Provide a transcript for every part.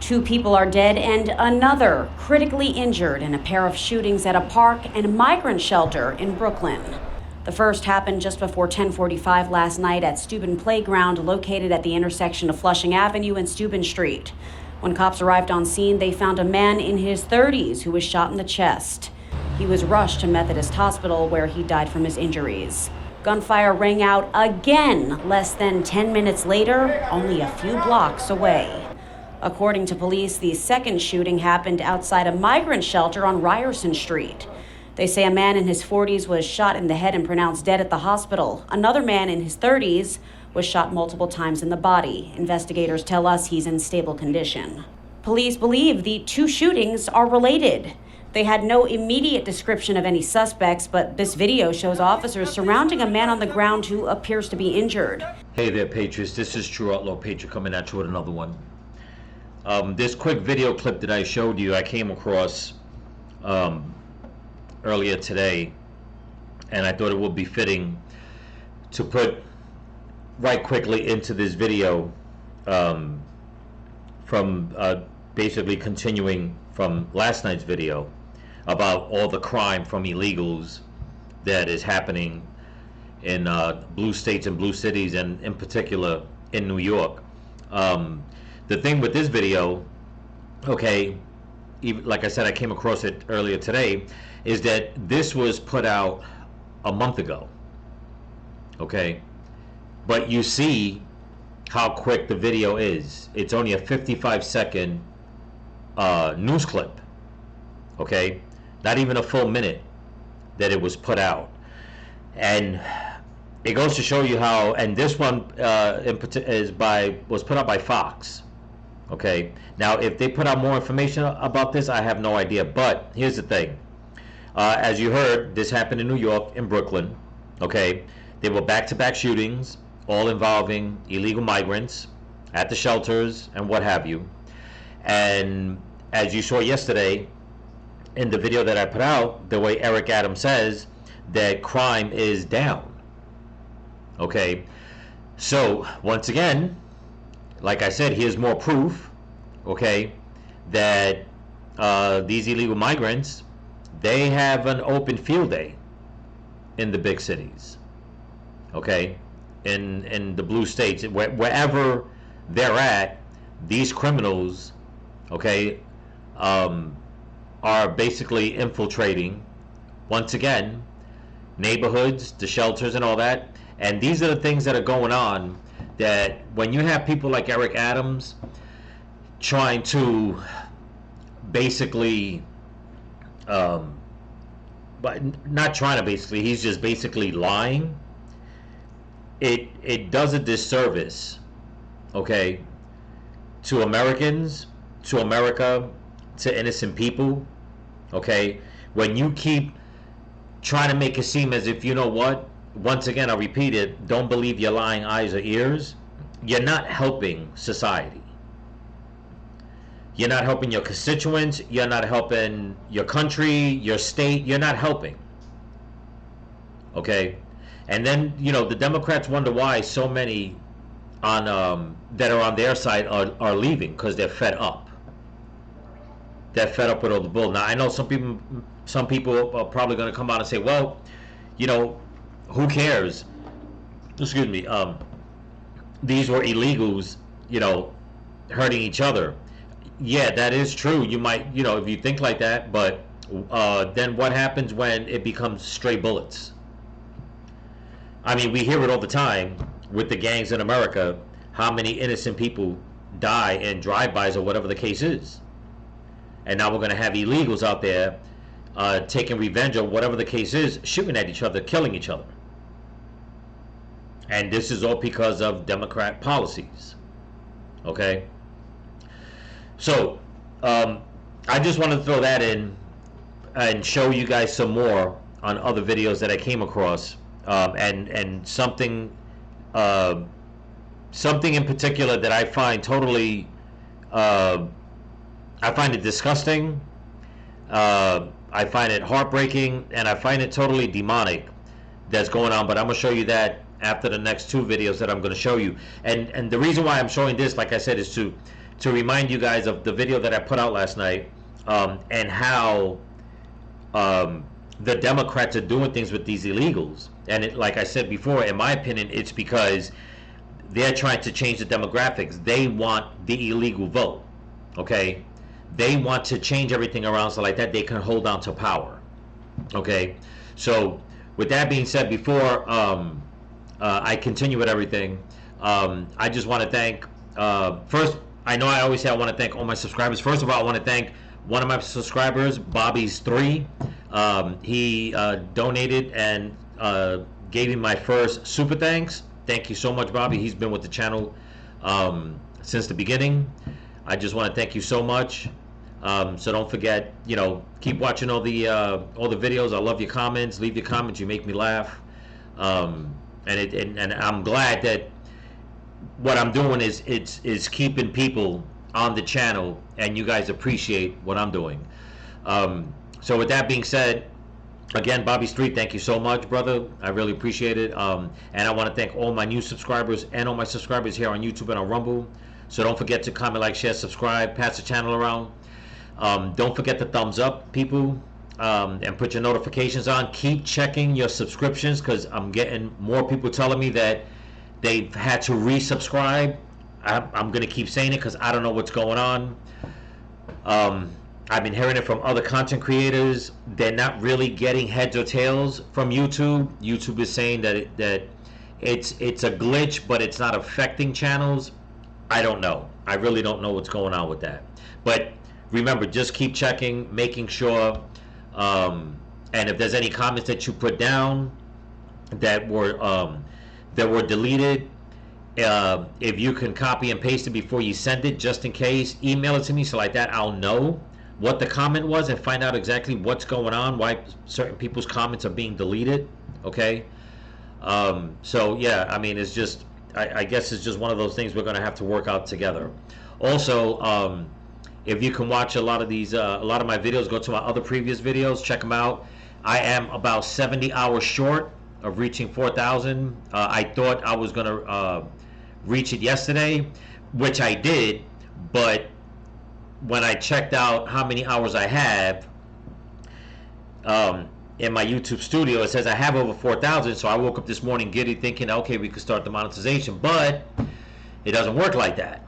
2 people are dead and another critically injured in a pair of shootings at a park and migrant shelter in Brooklyn. The first happened just before 10:45 last night at Steuben Playground, located at the intersection of Flushing Avenue and Steuben Street. When cops arrived on scene, they found a man in his 30s who was shot in the chest. He was rushed to Methodist Hospital, where he died from his injuries. Gunfire rang out again less than 10 minutes later, only a few blocks away. According to police, the second shooting happened outside a migrant shelter on Ryerson Street. They say a man in his 40s was shot in the head and pronounced dead at the hospital. Another man in his 30s was shot multiple times in the body. Investigators tell us he's in stable condition. Police believe the 2 shootings are related. They had no immediate description of any suspects, but this video shows officers surrounding a man on the ground who appears to be injured. Hey there, Patriots. This is True Outlaw Patriot coming at you with another one. This quick video clip that I showed you, I came across earlier today, and I thought it would be fitting to put right quickly into this video, from basically continuing from last night's video about all the crime from illegals that is happening in blue states and blue cities, and in particular in New York. The thing with this video, okay, like I said, I came across it earlier today, is that this was put out a month ago, okay? But you see how quick the video is. It's only a 55-second news clip, okay? Not even a full minute that it was put out. And it goes to show you how, and this one was put out by Fox. Okay, now if they put out more information about this, I have no idea. But here's the thing. As you heard, this happened in New York, in Brooklyn. Okay, they were back-to-back shootings, all involving illegal migrants at the shelters and what have you. And as you saw yesterday in the video that I put out, the way Eric Adams says that crime is down. Okay, so once again, like I said, here's more proof, okay, that these illegal migrants, they have an open field day in the big cities, okay, in the blue states, wherever they're at. These criminals, okay, are basically infiltrating, once again, neighborhoods, the shelters and all that. And these are the things that are going on, that when you have people like Eric Adams trying to basically, but not trying to basically, he's just basically lying, it does a disservice, okay, to Americans, to America, to innocent people, okay, when you keep trying to make it seem as if, you know what, once again, I'll repeat it, don't believe your lying eyes or ears. You're not helping society. You're not helping your constituents. You're not helping your country, your state. You're not helping. Okay? And then, you know, the Democrats wonder why so many on that are on their side are leaving, because they're fed up. They're fed up with all the bull. Now, I know some people are probably going to come out and say, well, you know, who cares? Excuse me. These were illegals, you know, hurting each other. Yeah, that is true. You might, you know, if you think like that, but then what happens when it becomes stray bullets? I mean, we hear it all the time with the gangs in America, how many innocent people die in drive-bys or whatever the case is. And now we're going to have illegals out there taking revenge or whatever the case is, shooting at each other, killing each other. And this is all because of Democrat policies. Okay? So, I just wanted to throw that in and show you guys some more on other videos that I came across. And something in particular that I find totally, I find it disgusting, I find it heartbreaking, and I find it totally demonic that's going on. But I'm going to show you that after the next 2 videos that I'm going to show you. And the reason why I'm showing this, like I said, is to to remind you guys of the video that I put out last night, and how the Democrats are doing things with these illegals. And like I said before, in my opinion, it's because they're trying to change the demographics. They want the illegal vote, okay? They want to change everything around so like that they can hold on to power, okay? So with that being said, before I continue with everything, I just want to thank, first, I know I always say I want to thank all my subscribers. First of all, I want to thank one of my subscribers, Bobby's3. He donated and gave me my first super thanks. Thank you so much, Bobby. He's been with the channel since the beginning. I just want to thank you so much. So don't forget, you know, keep watching all the videos. I love your comments. Leave your comments. You make me laugh. And I'm glad that what I'm doing is keeping people on the channel, and you guys appreciate what I'm doing. So with that being said, again, Bobby Street, thank you so much, brother. I really appreciate it. And I want to thank all my new subscribers and all my subscribers here on YouTube and on Rumble. So don't forget to comment, like, share, subscribe, pass the channel around. Don't forget the thumbs up, people, and put your notifications on. Keep checking your subscriptions, because I'm getting more people telling me that they've had to resubscribe. I'm going to keep saying it because I don't know what's going on. I've been hearing it from other content creators. They're not really getting heads or tails from YouTube. YouTube is saying that it's a glitch, but it's not affecting channels. I don't know. I really don't know what's going on with that. But remember, just keep checking, making sure. And if there's any comments that you put down that were deleted, if you can copy and paste it before you send it, just in case, email it to me, so like that I'll know what the comment was and find out exactly what's going on, why certain people's comments are being deleted, okay? So yeah, I mean, it's just, I guess it's just one of those things we're going to have to work out together. Also, if you can watch a lot of these, a lot of my videos, go to my other previous videos, check them out. I am about 70 hours short of reaching 4,000. I thought I was going to reach it yesterday, which I did, but when I checked out how many hours I have in my YouTube studio, it says I have over 4,000. So I woke up this morning giddy thinking, okay, we could start the monetization, but it doesn't work like that.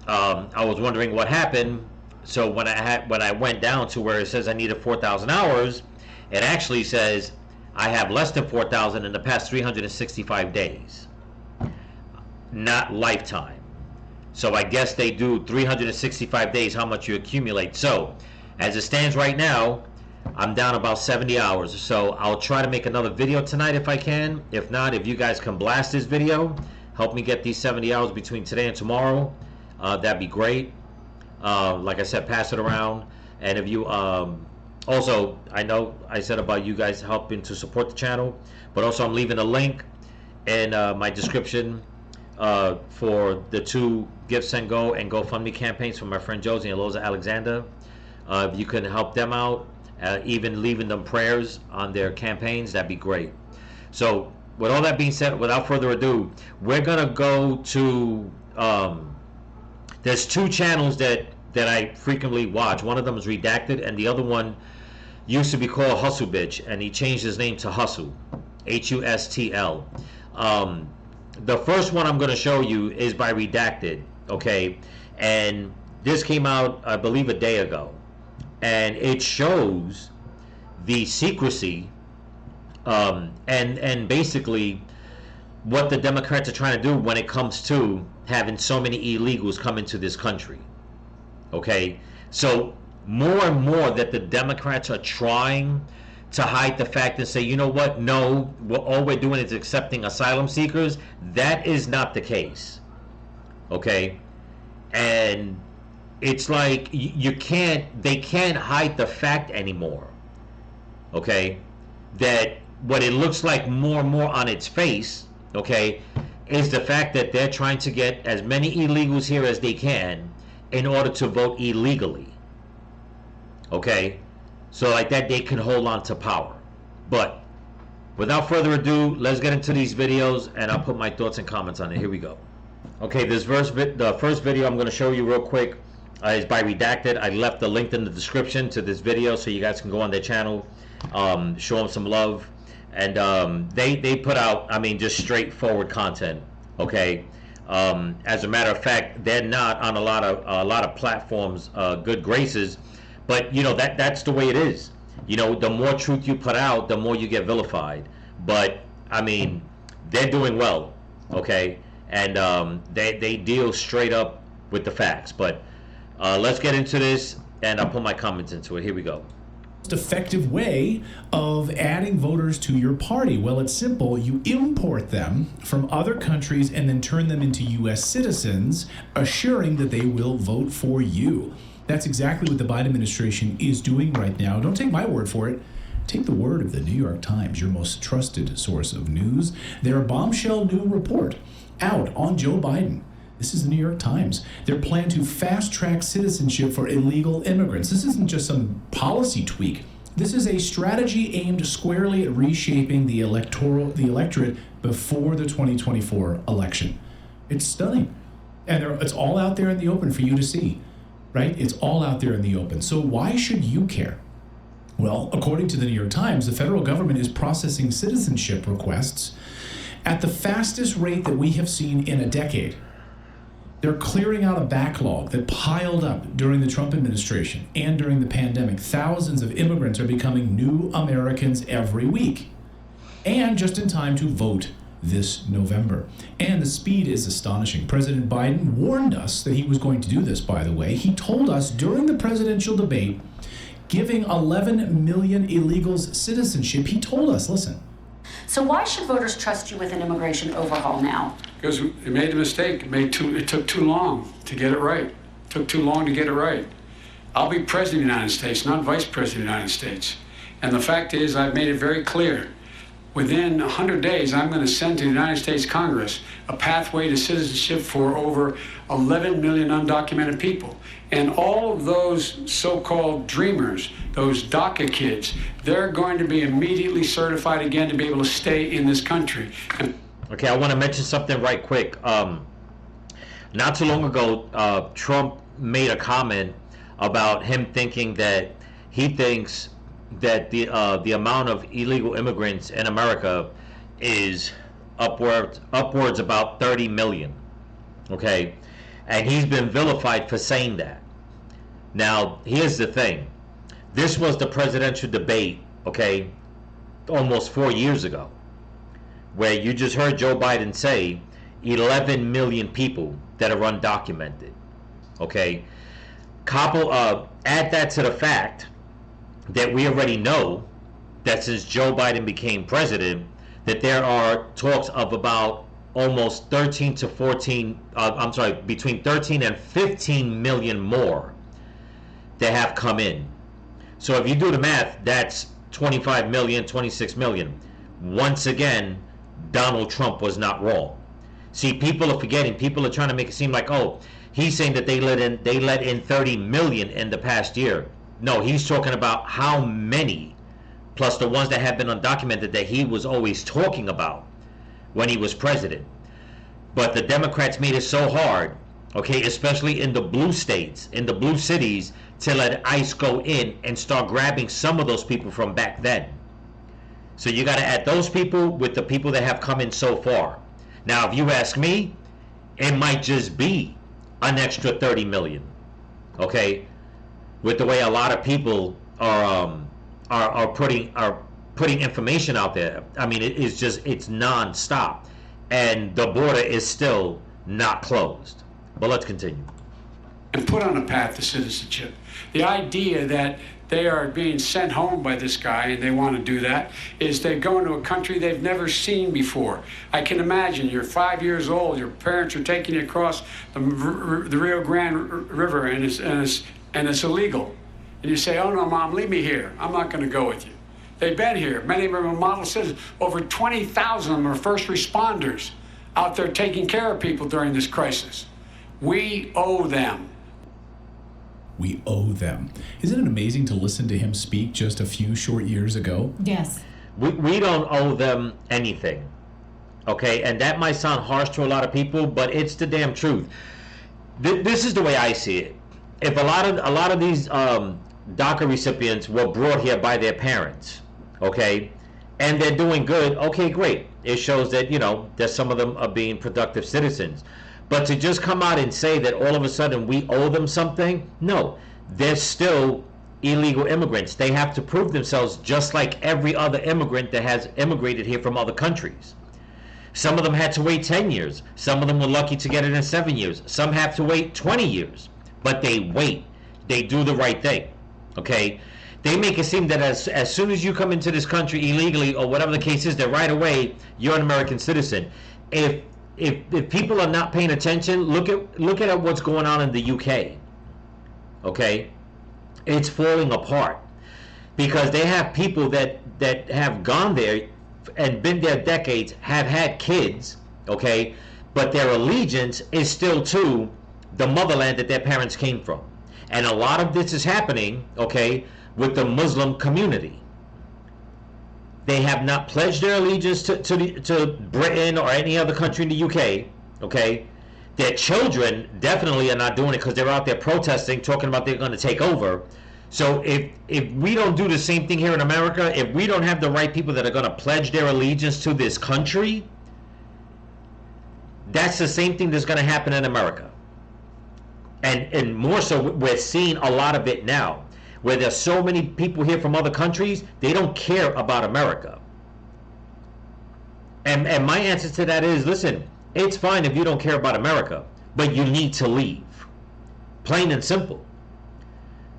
I was wondering what happened. So when I went down to where it says I needed 4,000 hours, it actually says I have less than 4,000 in the past 365 days, not lifetime. So I guess they do 365 days, how much you accumulate. So as it stands right now, I'm down about 70 hours. So I'll try to make another video tonight if I can. If not, if you guys can blast this video, help me get these 70 hours between today and tomorrow, that'd be great. Like I said, pass it around. And if you also, I know I said about you guys helping to support the channel, but also I'm leaving a link in my description for the two Give, Send, Go and GoFundMe campaigns for my friend Josie and Loza Alexander. If you can help them out, even leaving them prayers on their campaigns, that'd be great. So with all that being said, without further ado, we're gonna go to there's two channels that I frequently watch. One of them is Redacted, and the other one used to be called Hustle Bitch, and he changed his name to Hustle, Hustl. The first one I'm going to show you is by Redacted, okay? And this came out, I believe, a day ago. And it shows the secrecy and basically what the Democrats are trying to do when it comes to having so many illegals come into this country, okay? So more and more that the Democrats are trying to hide the fact and say, you know what, no, all we're doing is accepting asylum seekers. That is not the case, okay? And it's like they can't hide the fact anymore, okay, that what it looks like more and more on its face, okay, is the fact that they're trying to get as many illegals here as they can in order to vote illegally, okay? So like that, they can hold on to power. But without further ado, let's get into these videos, and I'll put my thoughts and comments on it. Here we go. Okay, the first video I'm going to show you real quick is by Redacted. I left the link in the description to this video so you guys can go on their channel, show them some love, and they put out, I mean, just straightforward content. Okay, as a matter of fact, they're not on a lot of platforms good graces, but you know that's the way it is. You know, the more truth you put out, the more you get vilified. But I mean, they're doing well. Okay. And they deal straight up with the facts. But let's get into this, and I'll put my comments into it. Here we go. Most effective way of adding voters to your party? Well, it's simple. You import them from other countries and then turn them into U.S. citizens, assuring that they will vote for you. That's exactly what the Biden administration is doing right now. Don't take my word for it. Take the word of the New York Times, your most trusted source of news. Their bombshell new report out on Joe Biden. This is the New York Times. Their plan to fast-track citizenship for illegal immigrants. This isn't just some policy tweak. This is a strategy aimed squarely at reshaping the electorate before the 2024 election. It's stunning. And it's all out there in the open for you to see, right? It's all out there in the open. So why should you care? Well, according to the New York Times, the federal government is processing citizenship requests at the fastest rate that we have seen in a decade. They're clearing out a backlog that piled up during the Trump administration and during the pandemic. Thousands of immigrants are becoming new Americans every week, and just in time to vote this November. And the speed is astonishing. President Biden warned us that he was going to do this, by the way. He told us during the presidential debate, giving 11 million illegals citizenship, he told us, listen. So why should voters trust you with an immigration overhaul now? Because we made a mistake. It took too long to get it right. It took too long to get it right. I'll be president of the United States, not vice president of the United States. And the fact is, I've made it very clear. Within 100 days, I'm going to send to the United States Congress a pathway to citizenship for over 11 million undocumented people. And all of those so-called dreamers, those DACA kids, they're going to be immediately certified again to be able to stay in this country. Okay, I want to mention something right quick. Not too long ago, Trump made a comment about him thinking that he thinks that the amount of illegal immigrants in America is upwards about 30 million. Okay, and he's been vilified for saying that. Now, here's the thing. This was the presidential debate, okay, almost 4 years ago, where you just heard Joe Biden say 11 million people that are undocumented. Okay, add that to the fact that we already know that since Joe Biden became president, that there are talks of about almost between 13 and 15 million more that have come in. So if you do the math, that's 25 million, 26 million. Once again, Donald Trump was not wrong. See, people are forgetting. People are trying to make it seem like, oh, he's saying that they let in 30 million in the past year. No, he's talking about how many, plus the ones that have been undocumented that he was always talking about when he was president. But the Democrats made it so hard, okay, especially in the blue states, in the blue cities, to let ICE go in and start grabbing some of those people from back then. So you got to add those people with the people that have come in so far. Now, if you ask me, it might just be an extra 30 million, okay? With the way a lot of people are putting information out there. I mean, it's non-stop, and the border is still not closed. But let's continue. And put on a path to citizenship. The idea that they are being sent home by this guy, and they want to do that, is they're going to a country they've never seen before. I can imagine you're 5 years old, your parents are taking you across the Rio Grande River, and it's illegal. And you say, oh no, Mom, leave me here. I'm not going to go with you. They've been here. Many of them are model citizens. Over 20,000 of them are first responders out there taking care of people during this crisis. We owe them. We owe them. Isn't it amazing to listen to him speak just a few short years ago? Yes. We don't owe them anything. okay? And that might sound harsh to a lot of people, but it's the damn truth. This is the way I see it. If a lot of these DACA recipients were brought here by their parents, okay, and they're doing good, okay, great. It shows that, you know, that some of them are being productive citizens. But to just come out and say that all of a sudden we owe them something, no, they're still illegal immigrants. They have to prove themselves just like every other immigrant that has immigrated here from other countries. Some of them had to wait 10 years. Some of them were lucky to get it in 7 years. Some have to wait 20 years. But they wait. They do the right thing. Okay? They make it seem that as soon as you come into this country illegally or whatever the case is, that right away you're an American citizen. If people are not paying attention, look at what's going on in the UK. Okay? It's falling apart because they have people that have gone there and been there decades, have had kids, okay, but their allegiance is still to the motherland that their parents came from. And a lot of this is happening, okay, with the Muslim community. They have not pledged their allegiance to Britain or any other country in the UK, okay? Their children definitely are not doing it because they're out there protesting, talking about they're going to take over. So if we don't do the same thing here in America, if we don't have the right people that are going to pledge their allegiance to this country, that's the same thing that's going to happen in America. And more so, we're seeing a lot of it now, where there's so many people here from other countries, they don't care about America. And my answer to that is, listen, it's fine if you don't care about America, but you need to leave. Plain and simple.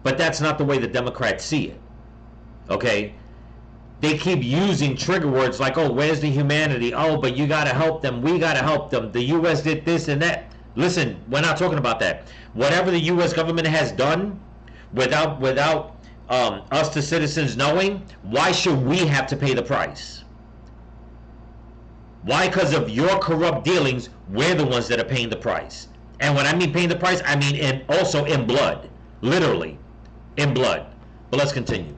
But that's not the way the Democrats see it. Okay? They keep using trigger words like, oh, where's the humanity? Oh, but you got to help them. We got to help them. The U.S. did this and that. Listen, we're not talking about that. Whatever the U.S. government has done without us, the citizens, knowing, why should we have to pay the price? Why? Because of your corrupt dealings, we're the ones that are paying the price. And when I mean paying the price, I mean also in blood. Literally. In blood. But let's continue.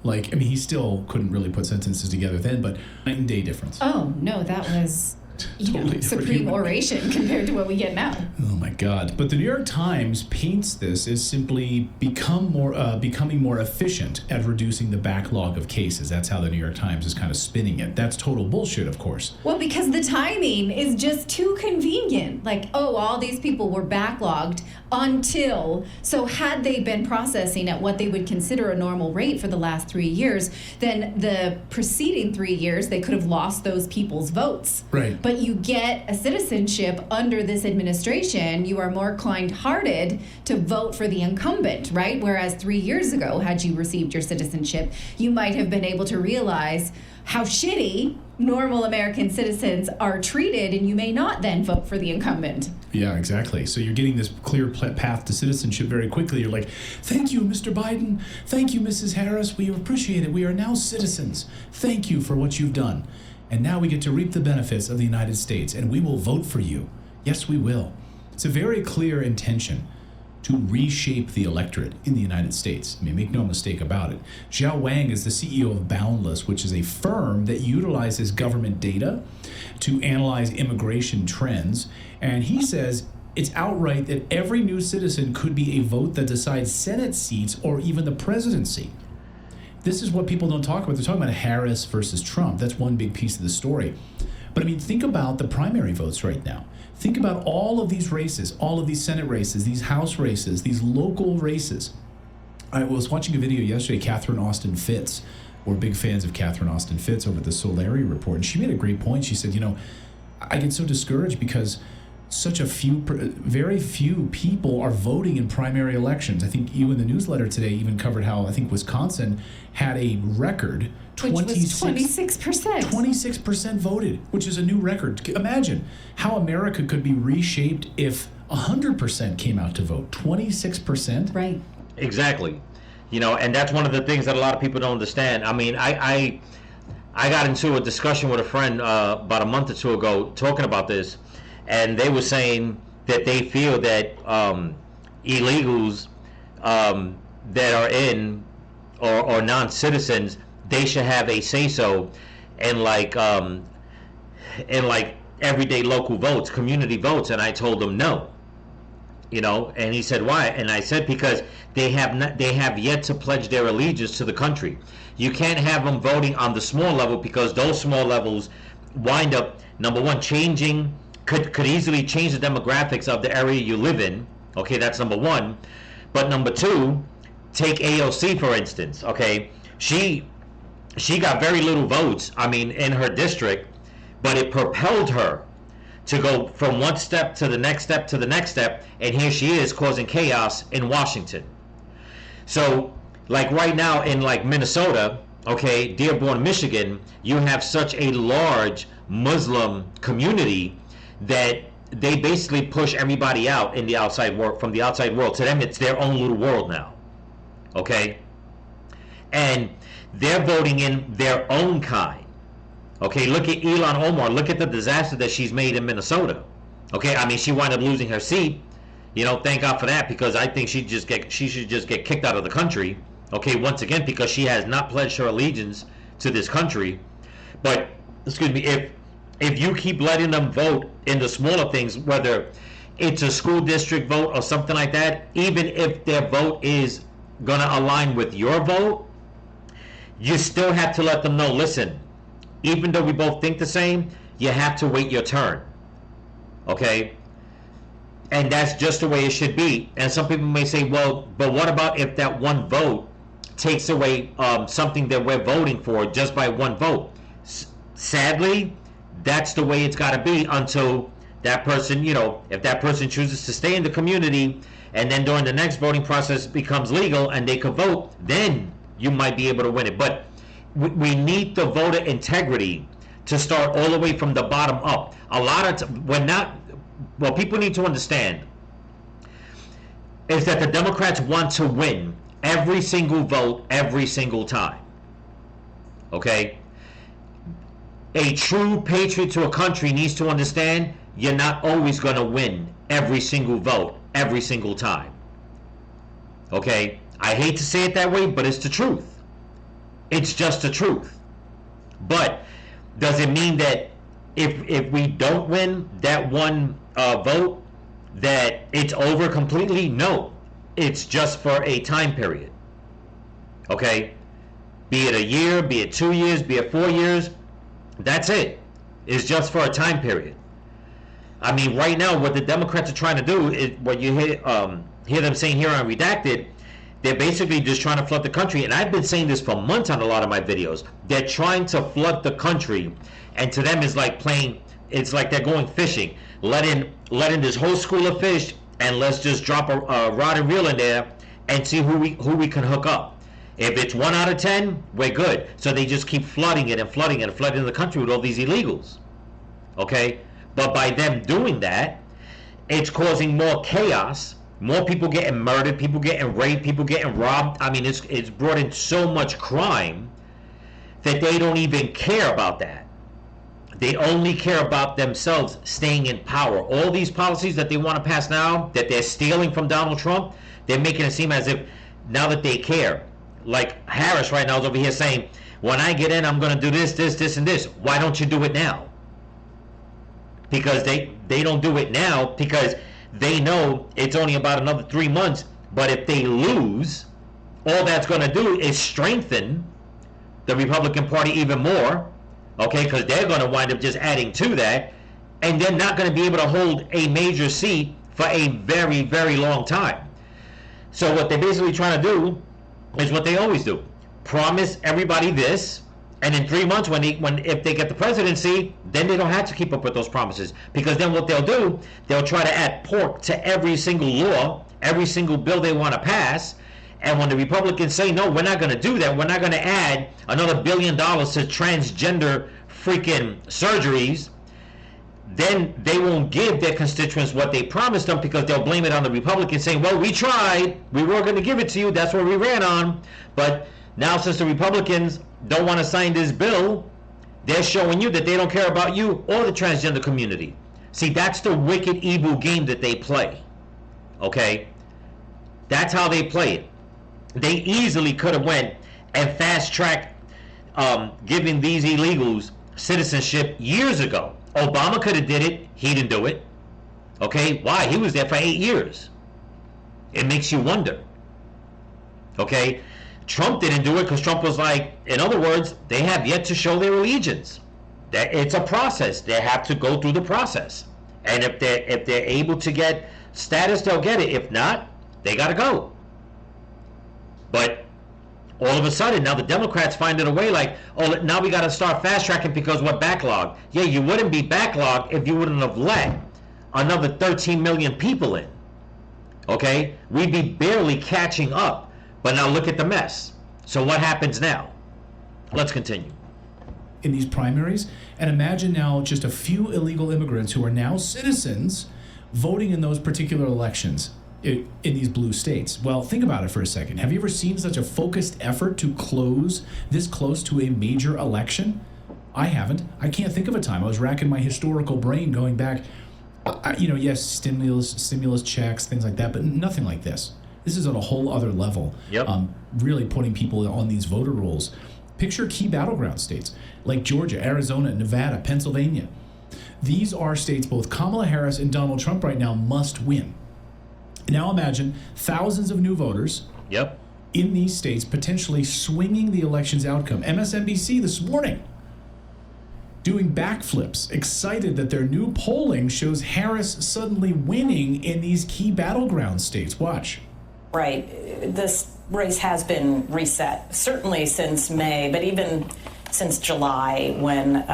Like, I mean, he still couldn't really put sentences together then, but night and day difference. Oh, no, that was, Totally supreme oration compared to what we get now. Oh my God! But the New York Times paints this as simply becoming more efficient at reducing the backlog of cases. That's how the New York Times is kind of spinning it. That's total bullshit, of course. Well, because the timing is just too convenient. Like, oh, all these people were backlogged until, so had they been processing at what they would consider a normal rate for the last 3 years, then the preceding 3 years, they could have lost those people's votes. Right. But you get a citizenship under this administration, you are more kind-hearted to vote for the incumbent, right? Whereas 3 years ago, had you received your citizenship, you might have been able to realize how shitty normal American citizens are treated, and you may not then vote for the incumbent. Yeah, exactly. So you're getting this clear path to citizenship very quickly. You're like, thank you, Mr. Biden. Thank you, Mrs. Harris. We appreciate it. We are now citizens. Thank you for what you've done. And now we get to reap the benefits of the United States, and we will vote for you. Yes, we will. It's a very clear intention to reshape the electorate in the United States. I mean, make no mistake about it. Xiao Wang is the CEO of Boundless, which is a firm that utilizes government data to analyze immigration trends. And he says it's outright that every new citizen could be a vote that decides Senate seats or even the presidency. This is what people don't talk about. They're talking about Harris versus Trump. That's one big piece of the story. But I mean, think about the primary votes right now. Think about all of these races, all of these Senate races, these House races, these local races. I was watching a video yesterday, Catherine Austin Fitts. We're big fans of Catherine Austin Fitts over at the Solari Report. And she made a great point. She said, you know, I get so discouraged because very few people are voting in primary elections. I think you in the newsletter today even covered how I think Wisconsin had a record 26%. 26% voted, which is a new record. Imagine how America could be reshaped if 100% came out to vote. 26%? Right. Exactly. You know, and that's one of the things that a lot of people don't understand. I mean, I got into a discussion with a friend about a month or two ago talking about this, and they were saying that they feel that illegals that are in or non-citizens, they should have a say-so in like in like everyday local votes, community votes, and I told him no. And he said why? And I said because they have yet to pledge their allegiance to the country. You can't have them voting on the small level because those small levels wind up, number one, could easily change the demographics of the area you live in. Okay, that's number one. But number two, take AOC for instance. Okay, she got very little votes, in her district, but it propelled her to go from one step to the next step to the next step, and here she is causing chaos in Washington. So, like right now in like Minnesota, okay, Dearborn, Michigan, you have such a large Muslim community that they basically push everybody out in the outside world, from the outside world. To them, it's their own little world now, okay? And they're voting in their own kind. Okay, look at Ilhan Omar. Look at the disaster that she's made in Minnesota. Okay, she wound up losing her seat. Thank God for that, because I think she should just get kicked out of the country. Okay, once again, because she has not pledged her allegiance to this country. But excuse me, if you keep letting them vote in the smaller things, whether it's a school district vote or something like that, even if their vote is gonna align with your vote, you still have to let them know, listen, even though we both think the same, you have to wait your turn. Okay? And that's just the way it should be. And some people may say, well, but what about if that one vote takes away something that we're voting for just by one vote? Sadly, that's the way it's got to be until that person, if that person chooses to stay in the community and then during the next voting process becomes legal and they could vote, then you might be able to win it. But we need the voter integrity to start all the way from the bottom up. A lot of what people need to understand is that the Democrats want to win every single vote every single time. Okay? A true patriot to a country needs to understand you're not always going to win every single vote every single time. Okay? I hate to say it that way, but it's the truth. It's just the truth. But does it mean that if we don't win that one vote, that it's over completely? No. It's just for a time period. Okay? Be it a year, be it 2 years, be it 4 years. That's it. It's just for a time period. Right now, what the Democrats are trying to do is what you hear them saying here on Redacted. They're basically just trying to flood the country, and I've been saying this for months on a lot of my videos. They're trying to flood the country, and to them it's like they're going fishing. Let in this whole school of fish, and let's just drop a rod and reel in there and see who we can hook up. If it's 1 out of 10, we're good. So they just keep flooding it and flooding it and flooding the country with all these illegals. Okay? But by them doing that, it's causing more chaos. More people getting murdered, people getting raped, people getting robbed. It's brought in so much crime that they don't even care about that. They only care about themselves staying in power. All these policies that they want to pass now, that they're stealing from Donald Trump, they're making it seem as if now that they care. Like Harris right now is over here saying, when I get in, I'm going to do this, this, this, and this. Why don't you do it now? Because they don't do it now because they know it's only about another 3 months, but if they lose, all that's going to do is strengthen the Republican Party even more, okay, because they're going to wind up just adding to that, and they're not going to be able to hold a major seat for a very, very long time. So what they're basically trying to do is what they always do. Promise everybody this, and in 3 months, if they get the presidency, then they don't have to keep up with those promises. Because then what they'll do, they'll try to add pork to every single law, every single bill they want to pass. And when the Republicans say, no, we're not going to do that, we're not going to add another $1 billion to transgender freaking surgeries, then they won't give their constituents what they promised them because they'll blame it on the Republicans saying, well, we tried, we were going to give it to you, that's what we ran on. But now since the Republicans don't want to sign this bill, they're showing you that they don't care about you or the transgender community. See, that's the wicked, evil game that they play. Okay? That's how they play it. They easily could have went and fast-tracked giving these illegals citizenship years ago. Obama could have did it. He didn't do it. Okay, why? He was there for 8 years. It makes you wonder. Okay, Trump didn't do it because Trump was like, in other words, they have yet to show their allegiance. That it's a process. They have to go through the process. And if they're able to get status, they'll get it. If not, they got to go. But all of a sudden, now the Democrats find it a way like, oh, now we got to start fast tracking because we're backlogged. Yeah, you wouldn't be backlogged if you wouldn't have let another 13 million people in. Okay? We'd be barely catching up. But now look at the mess. So what happens now? Let's continue. In these primaries, and imagine now just a few illegal immigrants who are now citizens voting in those particular elections in these blue states. Well, think about it for a second. Have you ever seen such a focused effort to close this close to a major election? I haven't. I can't think of a time. I was racking my historical brain going back. Yes, stimulus checks, things like that, but nothing like this. This is on a whole other level. Yep. Really putting people on these voter rolls. Picture key battleground states like Georgia, Arizona, Nevada, Pennsylvania. These are states both Kamala Harris and Donald Trump right now must win. Now imagine thousands of new voters Yep. in these states potentially swinging the election's outcome. MSNBC this morning doing backflips, excited that their new polling shows Harris suddenly winning in these key battleground states. Watch. Right. This race has been reset, certainly since May, but even since July when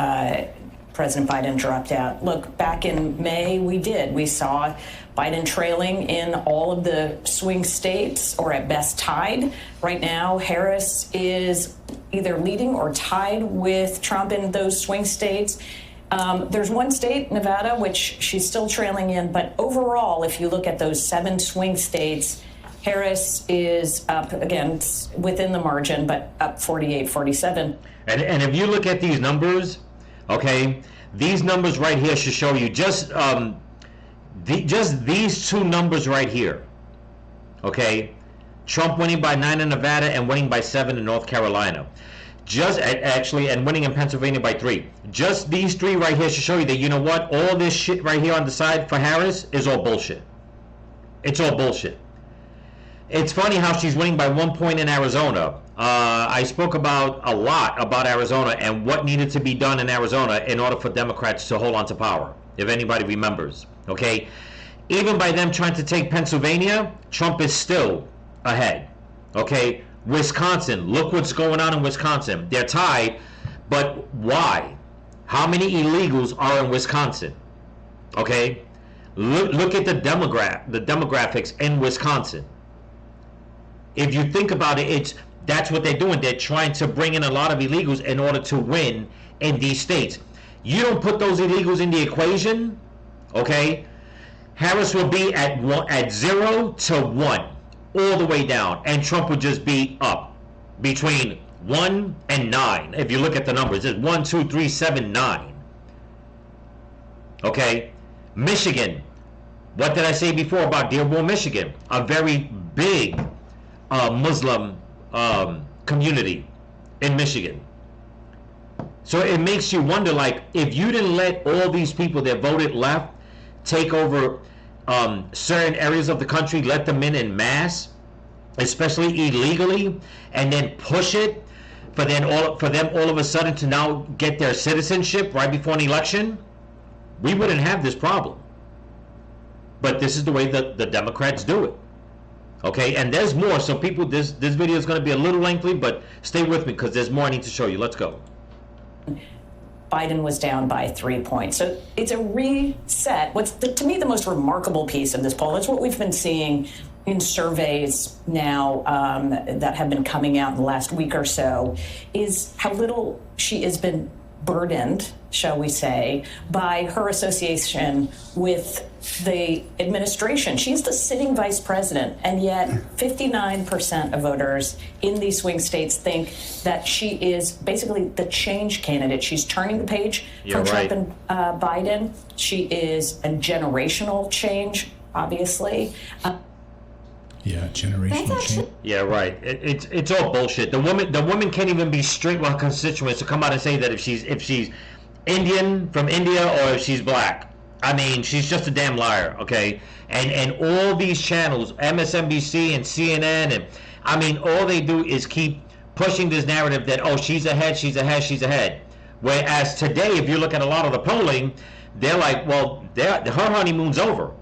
President Biden dropped out. Look, back in May, we saw Biden trailing in all of the swing states, or at best tied. Right now, Harris is either leading or tied with Trump in those swing states. There's one state, Nevada, which she's still trailing in. But overall, if you look at those 7 swing states, Harris is up, again, within the margin, but up 48-47. And if you look at these numbers, okay, these numbers right here should show you just these 2 numbers right here. Okay, Trump winning by 9 in Nevada and winning by 7 in North Carolina. And winning in Pennsylvania by 3. Just these 3 right here should show you that, you know what, all this shit right here on the side for Harris is all bullshit. It's all bullshit. It's funny how she's winning by 1 point in Arizona. I spoke a lot about Arizona and what needed to be done in Arizona in order for Democrats to hold on to power, if anybody remembers. Okay, even by them trying to take Pennsylvania, Trump is still ahead. Okay, Wisconsin, look what's going on in Wisconsin. They're tied, but why? How many illegals are in Wisconsin? Okay, look at the demographics in Wisconsin. If you think about it, that's what they're doing. They're trying to bring in a lot of illegals in order to win in these states. You don't put those illegals in the equation, okay? Harris will be at 0 to 1, all the way down, and Trump would just be up between 1 and 9. If you look at the numbers, it's 1, 2, 3, 7, 9. Okay, Michigan. What did I say before about Dearborn, Michigan? A very big Muslim community in Michigan. So it makes you wonder, like, if you didn't let all these people that voted left take over certain areas of the country, let them in mass, especially illegally, and then push it for them all of a sudden to now get their citizenship right before an election, we wouldn't have this problem. But this is the way that the Democrats do it. Okay, and there's more. So people, this video is going to be a little lengthy, but stay with me because there's more I need to show you. Let's go. Biden was down by 3 points. So it's a reset. What's to me the most remarkable piece of this poll, it's what we've been seeing in surveys now that have been coming out in the last week or so, is how little she has been burdened, shall we say, by her association with the administration. She's the sitting vice president, and yet 59% of voters in these swing states think that she is basically the change candidate. She's turning the page from Trump and Biden. She is a generational change, obviously. Yeah, generational change. Yeah, right. It's all bullshit. The woman can't even be straight with her constituents to come out and say that if Indian from India or if she's black. I mean, she's just a damn liar, okay? And all these channels, MSNBC and CNN, and I mean, all they do is keep pushing this narrative that, oh, she's ahead, she's ahead, she's ahead. Whereas today, if you look at a lot of the polling, they're like, well, her honeymoon's over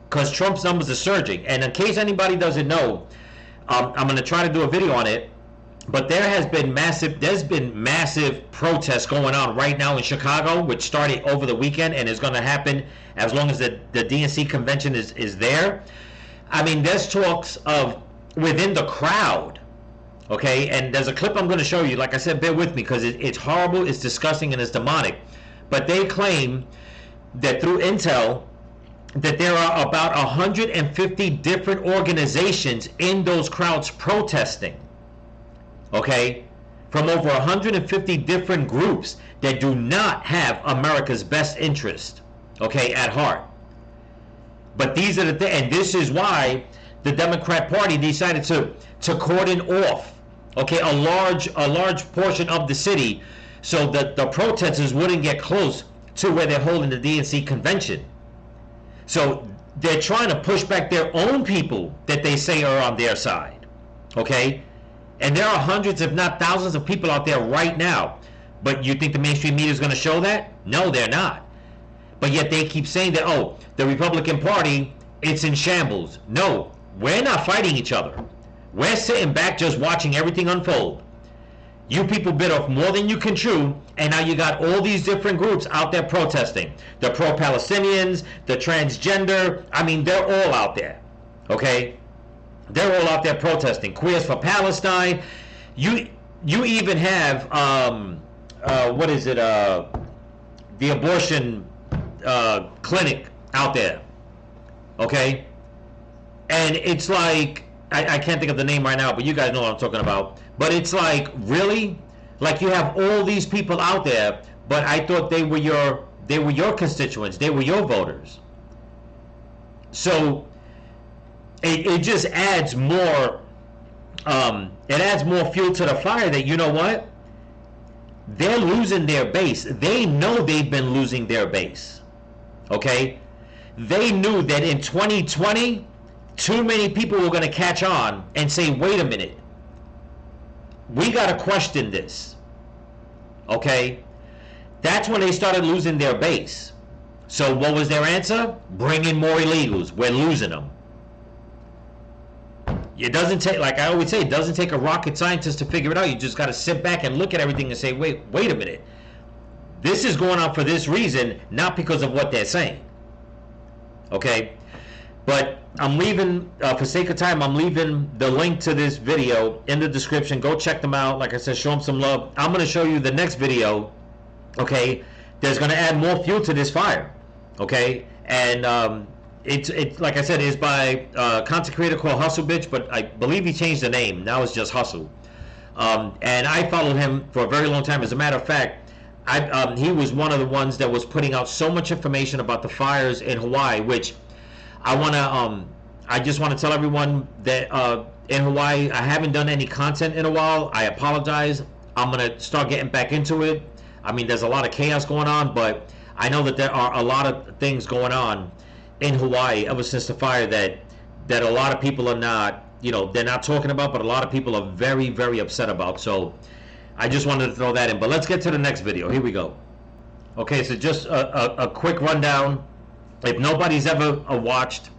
because Trump's numbers are surging. And in case anybody doesn't know, I'm going to try to do a video on it. But there's been massive protests going on right now in Chicago, which started over the weekend and is going to happen as long as the DNC convention is there. I mean, there's talks of within the crowd, okay? And there's a clip I'm going to show you. Like I said, bear with me because it's horrible, it's disgusting, and it's demonic. But they claim that through intel that there are about 150 different organizations in those crowds protesting. Okay, from over 150 different groups that do not have America's best interest, okay, at heart. But these are and this is why the Democrat Party decided to cordon off, okay, a large portion of the city so that the protesters wouldn't get close to where they're holding the DNC convention. So they're trying to push back their own people that they say are on their side, okay? And there are hundreds, if not thousands, of people out there right now. But you think the mainstream media is going to show that? No, they're not. But yet they keep saying that, oh, the Republican Party, it's in shambles. No, we're not fighting each other. We're sitting back just watching everything unfold. You people bit off more than you can chew, and now you got all these different groups out there protesting. The pro-Palestinians, the transgender, I mean, they're all out there, okay? They're all out there protesting. Queers for Palestine. You even have what is it? The abortion clinic out there. Okay, and it's like I can't think of the name right now, but you guys know what I'm talking about. But it's like, really, like you have all these people out there, but I thought they were your constituents. They were your voters. So. It just adds more. It adds more fuel to the fire. That, you know what? They're losing their base. They know they've been losing their base. Okay, they knew that in 2020, too many people were going to catch on and say, "Wait a minute, we got to question this." Okay, that's when they started losing their base. So what was their answer? Bring in more illegals. We're losing them. It doesn't take, like I always say, it doesn't take a rocket scientist to figure it out. You just got to sit back and look at everything and say, wait a minute. This is going on for this reason, not because of what they're saying. Okay? But I'm leaving, for sake of time, I'm leaving the link to this video in the description. Go check them out. Like I said, show them some love. I'm going to show you the next video, okay, that's going to add more fuel to this fire. Okay? And, it's like I said, it's by a content creator called Hustle Bitch, but I believe he changed the name. Now it's just Hustle. And I followed him for a very long time. As a matter of fact, he was one of the ones that was putting out so much information about the fires in Hawaii, which I just want to tell everyone that in Hawaii, I haven't done any content in a while. I apologize. I'm going to start getting back into it. I mean, there's a lot of chaos going on, but I know that there are a lot of things going on in Hawaii ever since the fire that a lot of people are not, they're not talking about, but a lot of people are very, very upset about. So I just wanted to throw that in. But let's get to the next video. Here we go. Okay, so just a quick rundown. If nobody's ever watched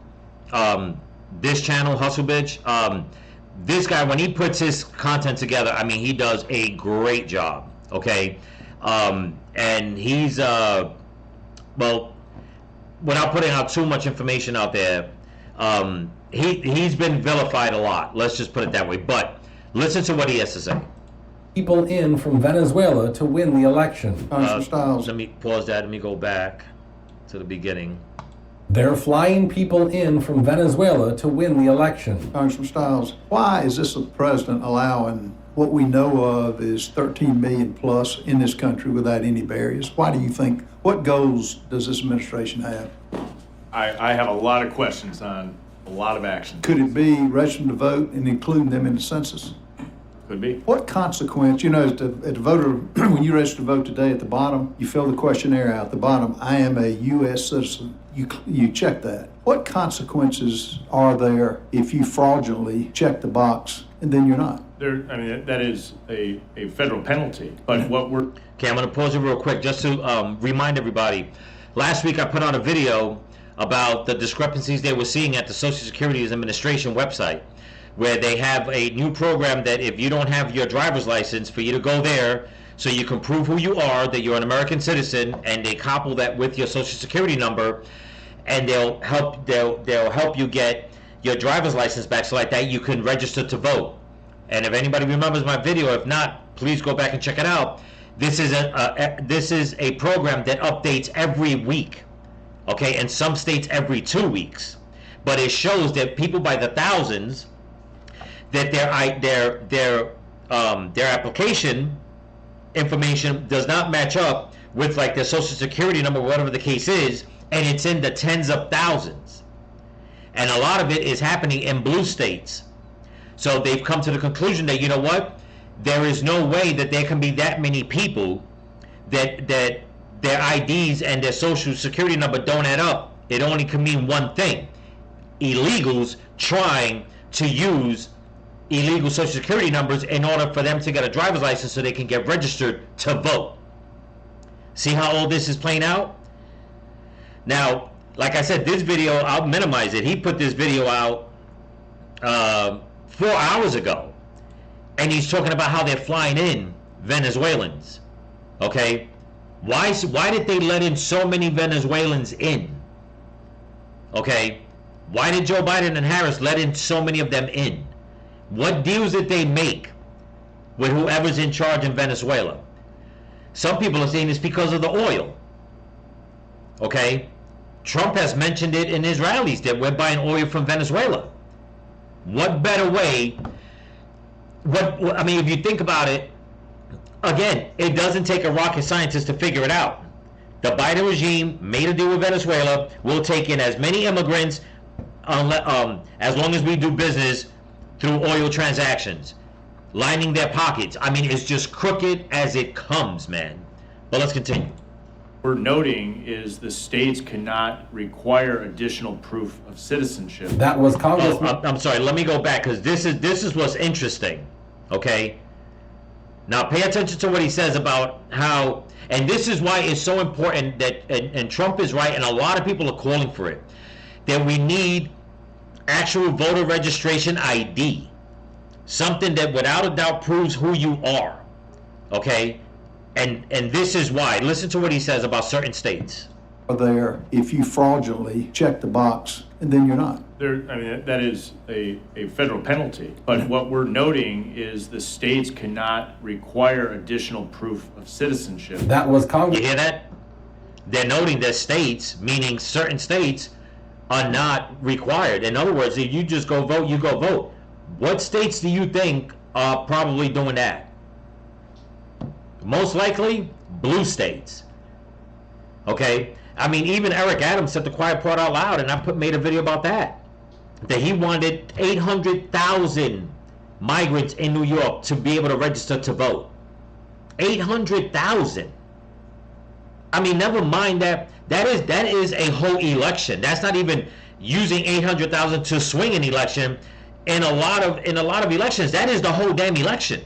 this channel, Hustle Bitch, this guy, when he puts his content together, I mean, he does a great job. Okay, and he's well, without putting out too much information out there, he's been vilified a lot. Let's just put it that way. But listen to what he has to say. People in from Venezuela to win the election. Let me pause that. Let me go back to the beginning. They're flying people in from Venezuela to win the election. Congressman Stiles, why is this the president allowing what we know of is 13 million plus in this country without any barriers? Why do you think, what goals does this administration have? I have a lot of questions on a lot of actions. Could it be registering to vote and including them in the census? Could be. What consequence, at the voter, when you register to vote today at the bottom, you fill the questionnaire out. At the bottom, I am a U.S. citizen. You check that. What consequences are there if you fraudulently check the box and then you're not? That is a federal penalty. But what we're... Okay, I'm going to pause it real quick just to remind everybody. Last week I put out a video about the discrepancies they were seeing at the Social Security Administration website, where they have a new program that if you don't have your driver's license, for you to go there so you can prove who you are, that you're an American citizen, and they couple that with your Social Security number, and they'll help you get your driver's license back, so like that you can register to vote. And if anybody remembers my video, if not, please go back and check it out. This is a program that updates every week, okay? In some states every 2 weeks, but it shows that people by the thousands, that their application information does not match up with like their Social Security number, whatever the case is, and it's in the tens of thousands. And a lot of it is happening in blue states. So they've come to the conclusion that, you know what, there is no way that there can be that many people that their IDs and their Social Security number don't add up. It only can mean one thing: illegals trying to use illegal Social Security numbers in order for them to get a driver's license so they can get registered to vote. See how all this is playing out? Now, like I said, this video, I'll minimize it. He put this video out 4 hours ago, and he's talking about how they're flying in Venezuelans. Okay? Why did they let in so many Venezuelans in? Okay? Why did Joe Biden and Harris let in so many of them in? What deals did they make with whoever's in charge in Venezuela? Some people are saying it's because of the oil. Okay? Trump has mentioned it in his rallies that we're buying oil from Venezuela. What better way? If you think about it, again, it doesn't take a rocket scientist to figure it out. The Biden regime made a deal with Venezuela. We'll take in as many immigrants as long as we do business through oil transactions, lining their pockets. It's just crooked as it comes, man. But let's continue. We're noting is the states cannot require additional proof of citizenship. That was Congressman. I'm sorry. Let me go back, because this is what's interesting. Okay. Now pay attention to what he says about how, and this is why it's so important that, and Trump is right, and a lot of people are calling for it, that we need actual voter registration ID, something that without a doubt proves who you are. Okay. And this is why. Listen to what he says about certain states. There, if you fraudulently check the box and then you're not. That is a federal penalty. But what we're noting is the states cannot require additional proof of citizenship. That was Congress. You hear that? They're noting that states, meaning certain states, are not required. In other words, if you just go vote, you go vote. What states do you think are probably doing that? Most likely, blue states. Okay? Even Eric Adams said the quiet part out loud, and I made a video about that. That he wanted 800,000 migrants in New York to be able to register to vote. 800,000. Never mind that. That is a whole election. That's not even using 800,000 to swing an election. In a lot of elections, that is the whole damn election.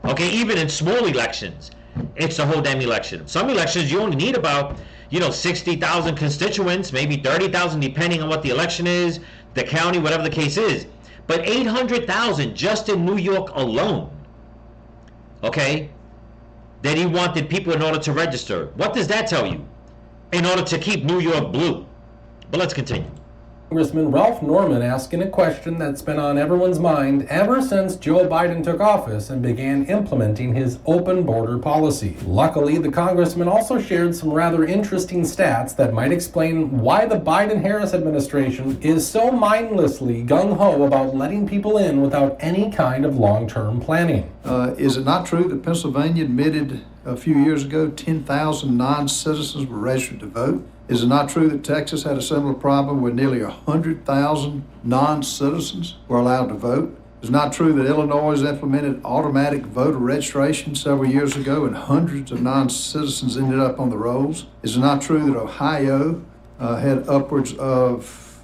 Okay, even in small elections, it's the whole damn election. Some elections you only need about 60,000 constituents, maybe 30,000, depending on what the election is, the county, whatever the case is. But 800,000 just in New York alone. Okay, that he wanted people in order to register. What does that tell you? In order to keep New York blue. But let's continue. Congressman Ralph Norman asking a question that's been on everyone's mind ever since Joe Biden took office and began implementing his open border policy. Luckily, the congressman also shared some rather interesting stats that might explain why the Biden-Harris administration is so mindlessly gung-ho about letting people in without any kind of long-term planning. Is it not true that Pennsylvania admitted a few years ago 10,000 non-citizens were registered to vote? Is it not true that Texas had a similar problem where nearly 100,000 non-citizens were allowed to vote? It's not true that Illinois implemented automatic voter registration several years ago and hundreds of non-citizens ended up on the rolls. It's not true that Ohio had upwards of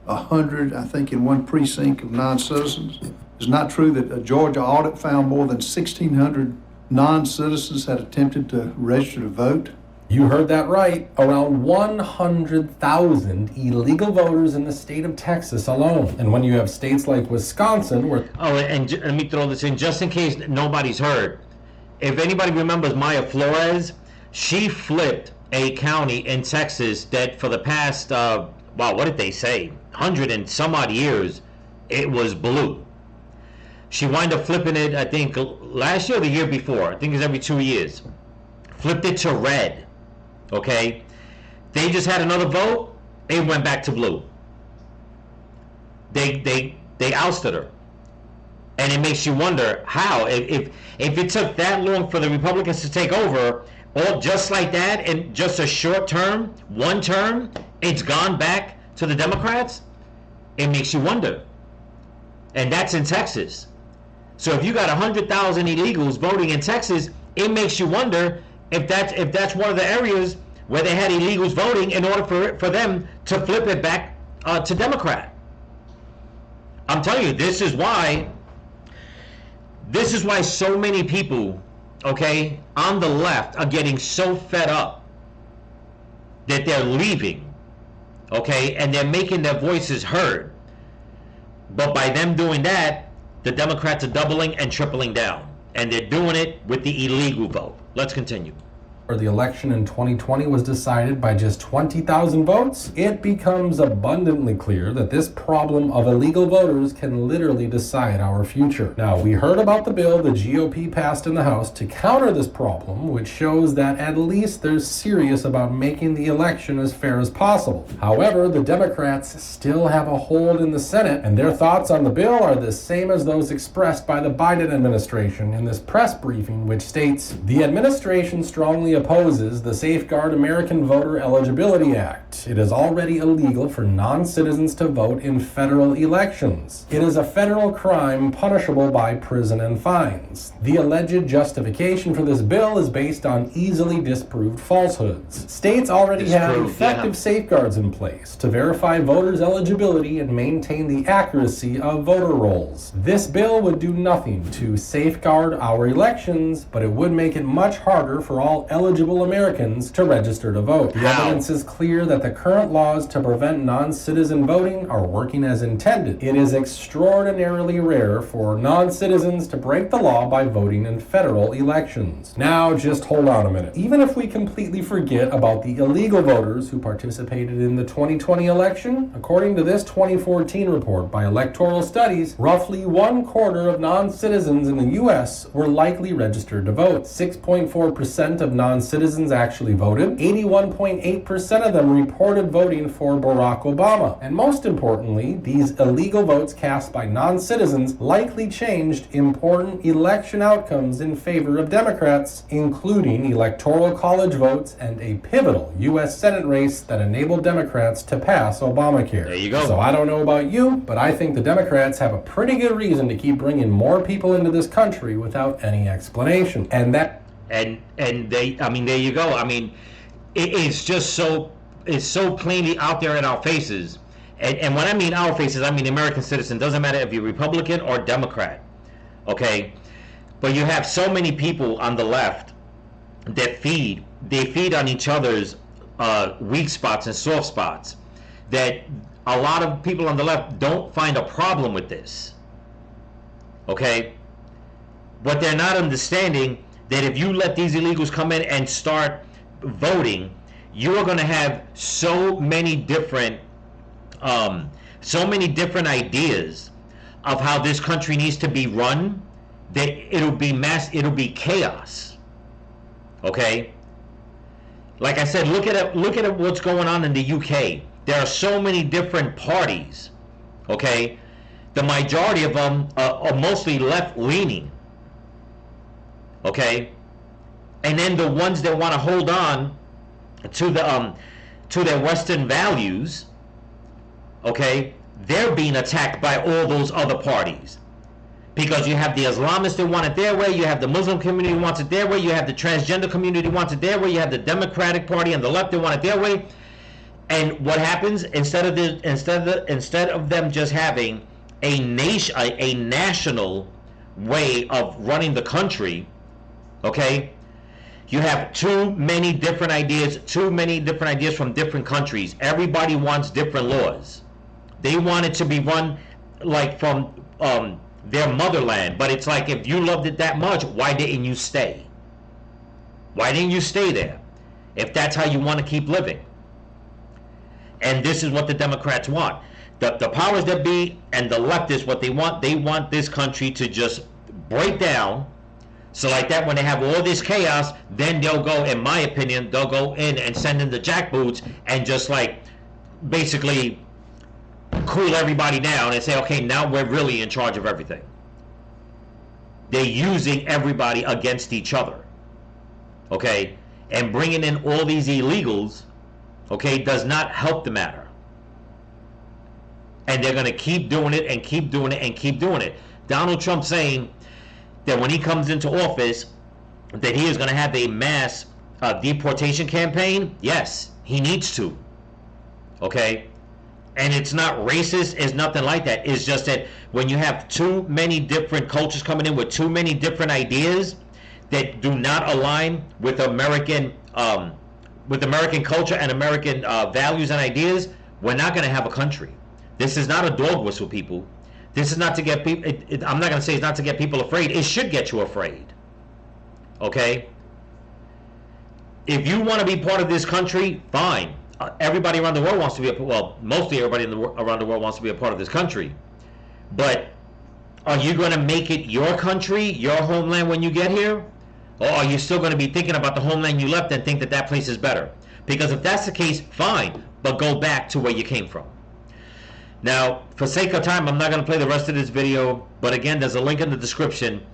100, I think, in one precinct of non-citizens. It's not true that a Georgia audit found more than 1,600 non-citizens had attempted to register to vote. You heard that right. Around 100,000 illegal voters in the state of Texas alone. And when you have states like Wisconsin where... Oh, and let me throw this in, just in case nobody's heard. If anybody remembers Maya Flores, she flipped a county in Texas that for the past, what did they say? 100 and some odd years, it was blue. She wound up flipping it, I think, last year or the year before. I think it's every 2 years. Flipped it to red. Okay, they just had another vote. It went back to blue. They ousted her, and it makes you wonder how. If it took that long for the Republicans to take over, all just like that, in just a short term, one term, it's gone back to the Democrats. It makes you wonder, and that's in Texas. So if you got 100,000 illegals voting in Texas, it makes you wonder if that's one of the areas where they had illegals voting in order for them to flip it back to Democrat. I'm telling you, this is why so many people, okay, on the left are getting so fed up that they're leaving, okay, and they're making their voices heard. But by them doing that, the Democrats are doubling and tripling down, and they're doing it with the illegal vote. Let's continue. Where the election in 2020 was decided by just 20,000 votes, it becomes abundantly clear that this problem of illegal voters can literally decide our future. Now, we heard about the bill the GOP passed in the House to counter this problem, which shows that at least they're serious about making the election as fair as possible. However, the Democrats still have a hold in the Senate, and their thoughts on the bill are the same as those expressed by the Biden administration in this press briefing, which states, "The administration strongly opposes the Safeguard American Voter Eligibility Act. It is already illegal for non-citizens to vote in federal elections. It is a federal crime punishable by prison and fines. The alleged justification for this bill is based on easily disproved falsehoods. States already have effective safeguards in place to verify voters' eligibility and maintain the accuracy of voter rolls. This bill would do nothing to safeguard our elections, but it would make it much harder for all eligible Americans to register to vote. The evidence is clear that the current laws to prevent non-citizen voting are working as intended. It is extraordinarily rare for non-citizens to break the law by voting in federal elections." Now, just hold on a minute. Even if we completely forget about the illegal voters who participated in the 2020 election, according to this 2014 report by Electoral Studies, roughly 1/4 of non-citizens in the U.S. were likely registered to vote. 6.4% of non-citizens actually voted. 81.8% of them reported voting for Barack Obama. And most importantly, these illegal votes cast by non-citizens likely changed important election outcomes in favor of Democrats, including electoral college votes and a pivotal U.S. Senate race that enabled Democrats to pass Obamacare. There you go. So I don't know about you, but I think the Democrats have a pretty good reason to keep bringing more people into this country without any explanation. And they, I mean, there you go. I mean, it's just it's so plainly out there in our faces. And when I mean our faces, I mean American citizen. Doesn't matter if you're Republican or Democrat, okay? But you have so many people on the left that feed on each other's weak spots and soft spots, that a lot of people on the left don't find a problem with this, okay? But they're not understanding that if you let these illegals come in and start voting, you are going to have so many different ideas of how this country needs to be run that it'll be chaos. Okay? Like I said, look at what's going on in the UK. There are so many different parties. Okay? The majority of them are mostly left-leaning. Okay, and then the ones that want to hold on to their Western values, okay, they're being attacked by all those other parties. Because you have the Islamists that want it their way, you have the Muslim community who wants it their way, you have the transgender community who wants it their way, you have the Democratic Party and the left that want it their way. And what happens, instead of them just having a national way of running the country, okay, you have too many different ideas from different countries. Everybody wants different laws. They want it to be run like from their motherland, but it's like, if you loved it that much, why didn't you stay? Why didn't you stay there if that's how you want to keep living? And this is what the Democrats want. The powers that be and the leftists, what they want this country to just break down. So like that, when they have all this chaos, then they'll go, in my opinion, they'll go in and send in the jackboots and just like basically cool everybody down and say, okay, now we're really in charge of everything. They're using everybody against each other, okay? And bringing in all these illegals, okay, does not help the matter. And they're going to keep doing it and keep doing it and keep doing it. Donald Trump saying that when he comes into office, that he is going to have a mass deportation campaign. Yes, he needs to, okay? And it's not racist, it's nothing like that. It's just that when you have too many different cultures coming in with too many different ideas that do not align with American culture and American values and ideas, we're not going to have a country. This is not a dog whistle, people. This is not to get people, I'm not going to say it's not to get people afraid. It should get you afraid, okay? If you want to be part of this country, fine. Everybody around the world wants to be mostly everybody around the world wants to be a part of this country. But are you going to make it your country, your homeland when you get here? Or are you still going to be thinking about the homeland you left and think that that place is better? Because if that's the case, fine, but go back to where you came from. Now, for sake of time, I'm not going to play the rest of this video, but again, there's a link in the description.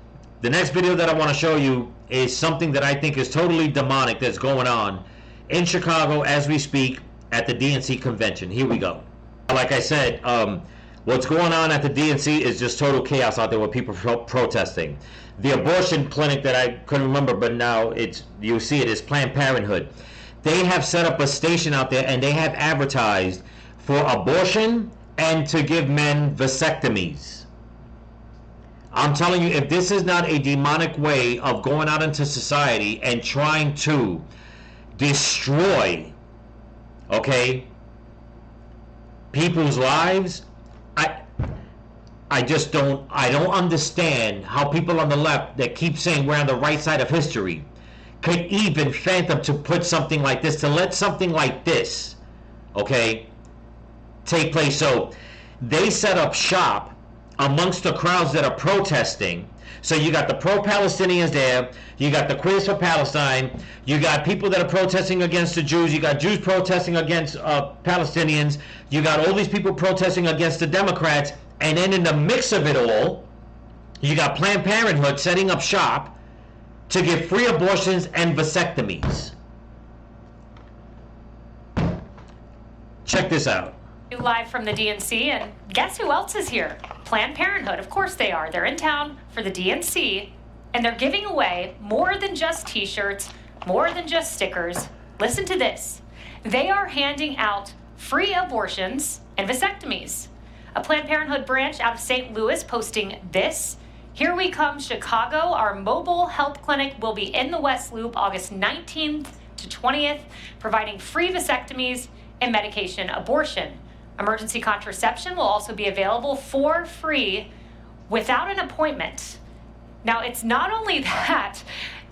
The next video that I want to show you is something that I think is totally demonic that's going on in Chicago as we speak at the DNC convention. Here we go. Like I said, what's going on at the DNC is just total chaos out there with people protesting. The abortion clinic that I couldn't remember, but now you see it, is Planned Parenthood. They have set up a station out there and they have advertised for abortion and to give men vasectomies. I'm telling you, if this is not a demonic way of going out into society and trying to destroy, okay, people's lives, I don't understand how people on the left that keep saying we're on the right side of history could even fathom to put something like this, to let something like this, okay, take place. So they set up shop amongst the crowds that are protesting. So you got the pro-Palestinians there, you got the Queers for Palestine, you got people that are protesting against the Jews, you got Jews protesting against Palestinians, you got all these people protesting against the Democrats, and then in the mix of it all, you got Planned Parenthood setting up shop to give free abortions and vasectomies. Check this out. Live from the DNC, and guess who else is here? Planned Parenthood. Of course they are. They're in town for the DNC, and they're giving away more than just t-shirts, more than just stickers. Listen to this. They are handing out free abortions and vasectomies. A Planned Parenthood branch out of St. Louis posting this. Here we come, Chicago. Our mobile health clinic will be in the West Loop August 19th to 20th, providing free vasectomies and medication abortion. Emergency contraception will also be available for free without an appointment. Now, it's not only that,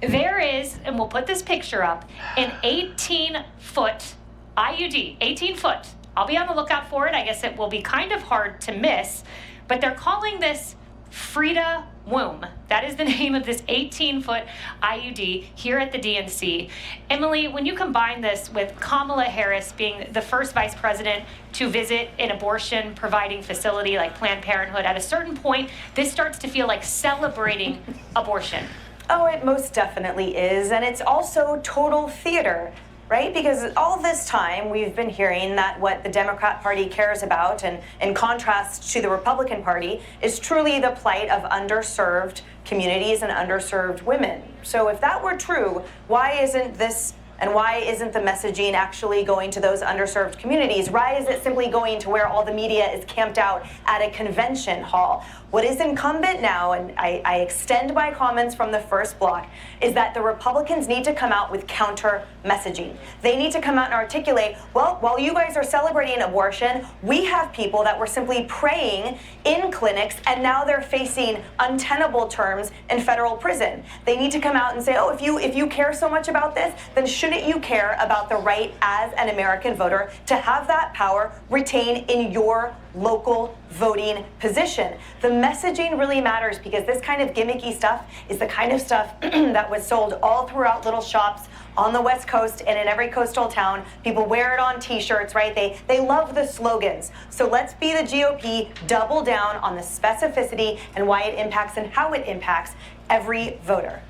there is, and we'll put this picture up, an 18-foot IUD, 18 foot. I'll be on the lookout for it. I guess it will be kind of hard to miss, but they're calling this Frida Womb. That is the name of this 18-foot IUD here at the DNC. Emily, when you combine this with Kamala Harris being the first vice president to visit an abortion providing facility like Planned Parenthood, at a certain point, this starts to feel like celebrating abortion. Oh, it most definitely is, and it's also total theater. right? Because all this time we've been hearing that what the Democrat Party cares about, and in contrast to the Republican Party, is truly the plight of underserved communities and underserved women. So if that were true, why isn't the messaging actually going to those underserved communities? Why is it simply going to where all the media is camped out at a convention hall? What is incumbent now, and I extend my comments from the first block, is that the Republicans need to come out with counter messaging. They need to come out and articulate, well, while you guys are celebrating abortion, we have people that were simply praying in clinics and now they're facing untenable terms in federal prison. They need to come out and say, oh, if you care so much about this, then shouldn't you care about the right as an American voter to have that power retained in your local voting position? The messaging really matters, because this kind of gimmicky stuff is the kind of stuff that was sold all throughout little shops on the West Coast and in every coastal town. People wear it on t-shirts, right? They love the slogans. So let's be the GOP, double down on the specificity and why it impacts and how it impacts every voter.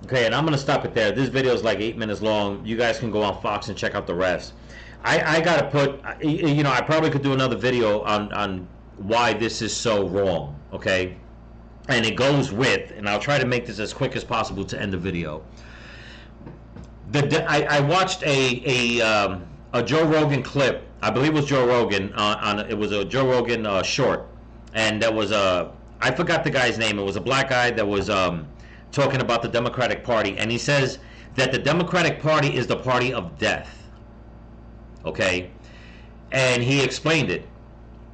Okay, and I'm gonna stop it there. This video is like 8 minutes long. You guys can go on Fox and check out the rest. I gotta put, you know, I probably could do another video on why this is so wrong, okay? And it goes with, and I'll try to make this as quick as possible to end the video. I watched a Joe Rogan clip. I believe it was Joe Rogan it was a Joe Rogan short, and there was I forgot the guy's name. It was a black guy that was talking about the Democratic Party, and he says that the Democratic Party is the party of death. Okay, and he explained it.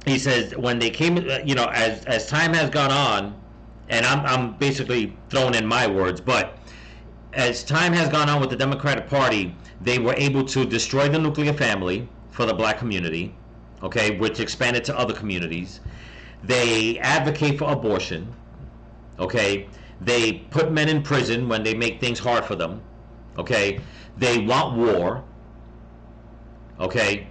He says when they came, you know, as time has gone on, and I'm basically throwing in my words, but as time has gone on with the Democratic Party, they were able to destroy the nuclear family for the black community, okay, which expanded to other communities. They advocate for abortion, okay. They put men in prison when they make things hard for them, okay. They want war, okay.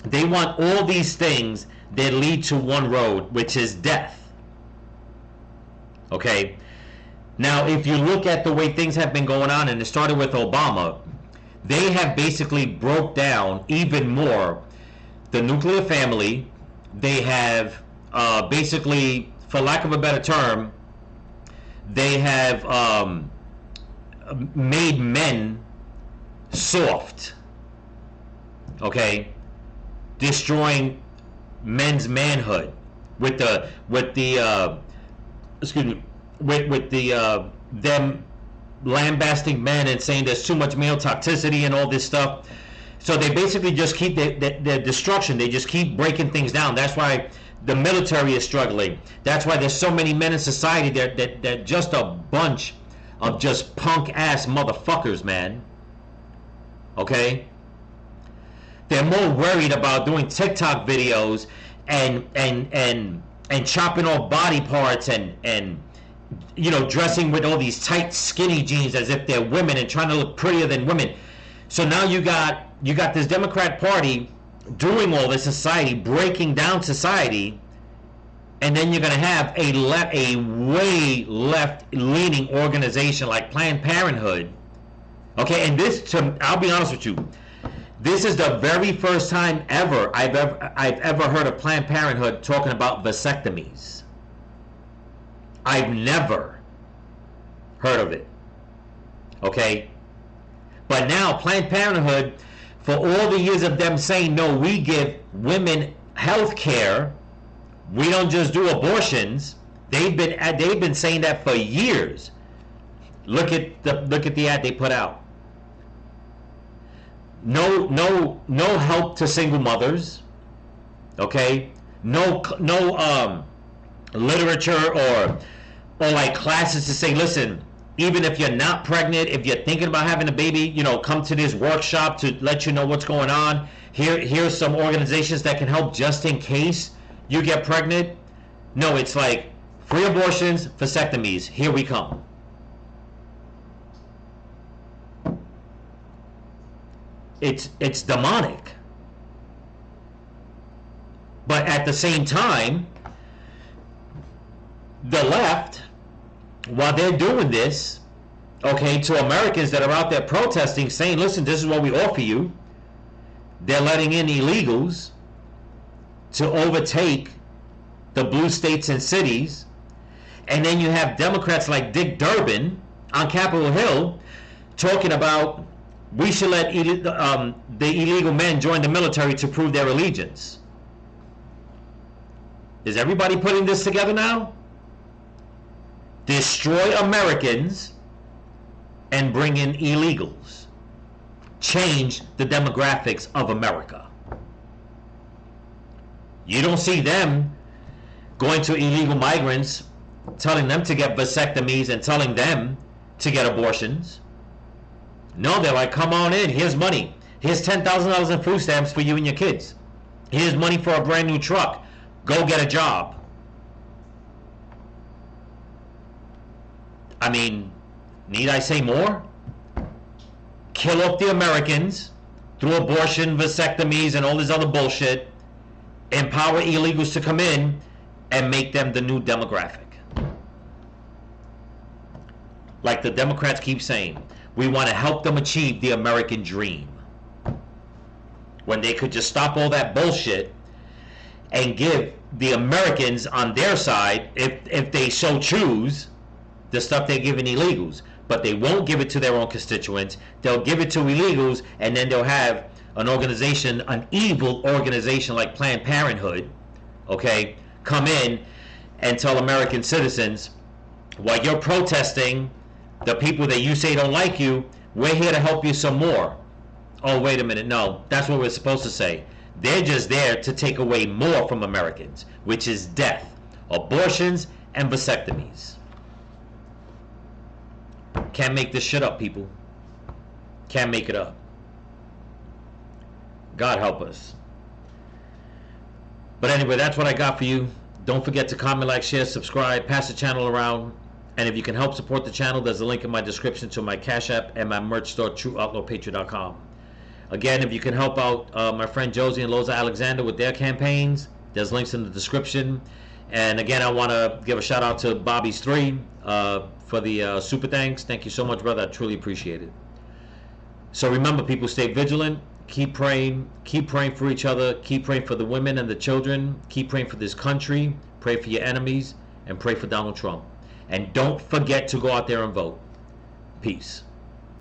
They want all these things that lead to one road, which is death, okay. Now, if you look at the way things have been going on, and it started with Obama, they have basically broke down even more the nuclear family. They have basically, for lack of a better term, they have made men soft, okay, destroying men's manhood with the them lambasting men and saying there's too much male toxicity and all this stuff. So they basically just keep their destruction. They just keep breaking things down. That's why the military is struggling. That's why there's so many men in society that just a bunch of just punk ass motherfuckers, man. Okay? They're more worried about doing TikTok videos and chopping off body parts and you know, dressing with all these tight skinny jeans as if they're women and trying to look prettier than women. So now you got this Democrat Party doing all this society, breaking down society, and then you're going to have a way left-leaning organization like Planned Parenthood. Okay, and I'll be honest with you, this is the very first time ever I've ever heard of Planned Parenthood talking about vasectomies. I've never heard of it. Okay? But now Planned Parenthood, for all the years of them saying, no, we give women health care, we don't just do abortions, they've been saying that for years. Look at the ad they put out. No help to single mothers. Okay? No literature or like classes to say, listen, even if you're not pregnant, if you're thinking about having a baby, you know, come to this workshop to let you know what's going on. Here's some organizations that can help just in case you get pregnant. No, it's like free abortions, vasectomies, here we come. It's demonic. But at the same time, the left, while they're doing this, okay, to Americans that are out there protesting, saying, listen, this is what we offer you. They're letting in illegals to overtake the blue states and cities. And then you have Democrats like Dick Durbin on Capitol Hill talking about we should let the illegal men join the military to prove their allegiance. Is everybody putting this together now? Destroy Americans and bring in illegals. Change the demographics of America. You don't see them going to illegal migrants, telling them to get vasectomies and telling them to get abortions. No, they're like, come on in, here's money. Here's $10,000 in food stamps for you and your kids. Here's money for a brand new truck. Go get a job. I mean, need I say more? Kill off the Americans through abortion, vasectomies, and all this other bullshit. Empower illegals to come in and make them the new demographic. Like the Democrats keep saying, we want to help them achieve the American dream. When they could just stop all that bullshit and give the Americans on their side, if they so choose, the stuff they're giving illegals. But they won't give it to their own constituents. They'll give it to illegals, and then they'll have an organization, an evil organization like Planned Parenthood, okay, come in and tell American citizens, while you're protesting the people that you say don't like you, we're here to help you some more. Oh, wait a minute, no, that's what we're supposed to say. They're just there to take away more from Americans, which is death, abortions, and vasectomies. Can't make this shit up, people. Can't make it up. God help us. But anyway, that's what I got for you. Don't forget to comment, like, share, subscribe, pass the channel around. And if you can help support the channel, there's a link in my description to my Cash App and my merch store, TrueOutlawPatriot.com. Again, if you can help out my friend Josie and Loza Alexander with their campaigns, there's links in the description. And again, I want to give a shout out to Bobby's 3 for the super thanks. Thank you so much, brother. I truly appreciate it. So remember, people, stay vigilant. Keep praying for each other. Keep praying for the women and the children. Keep praying for this country. Pray for your enemies. And pray for Donald Trump. And don't forget to go out there and vote. Peace.